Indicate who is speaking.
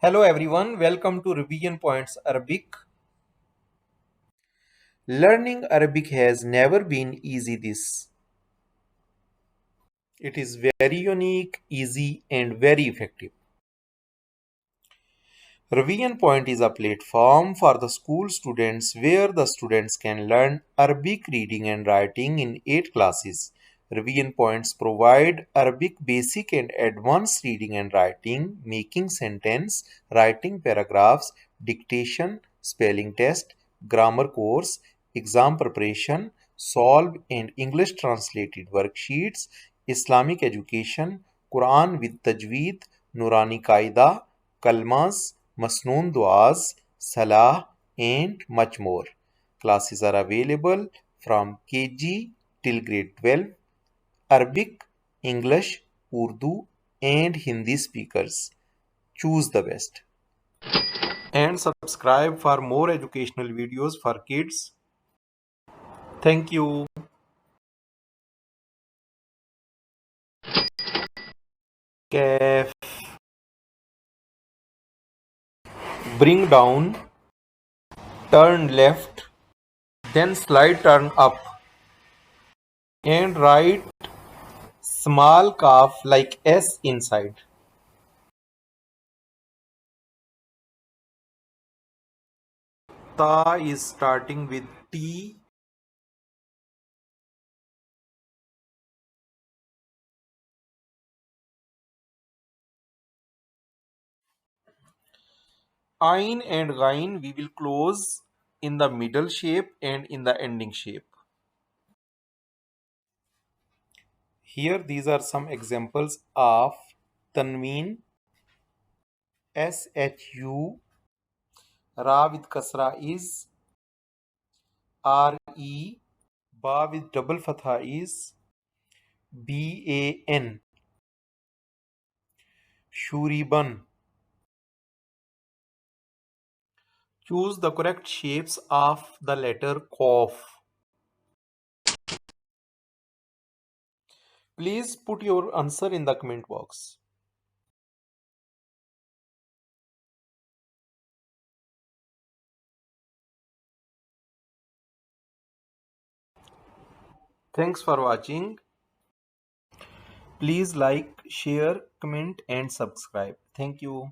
Speaker 1: Hello everyone, welcome to Revision Points Arabic. Learning Arabic has never been easy this. It is very unique, easy and very effective. Revision Point is a platform for the school students where the students can learn Arabic reading and writing in 8 classes. Revision Points provide Arabic basic and advanced reading and writing, making sentence, writing paragraphs, dictation, spelling test, grammar course, exam preparation, solve and English translated worksheets, Islamic education, Qur'an with Tajweed, Norani Qaida, Kalmas, Masnoon Duaas, Slaah, and much more. Classes are available from KG till grade 12, Arabic, English, Urdu, and Hindi speakers. Choose the best. And subscribe for more educational videos for kids. Thank you. Kaf. Bring down, turn left, then slide turn up, and write small calf like S inside. Ta is starting with T. Ain and Ghain we will close in the middle shape and in the ending shape. Here these are some examples of Tanween, SHU, Ra with Kasra is RE, Ba with double Fatha is BAN, Shuriban. Choose the correct shapes of the letter Qaf. Please put your answer in the comment box. Thanks for watching. Please like, share, comment and subscribe. Thank you.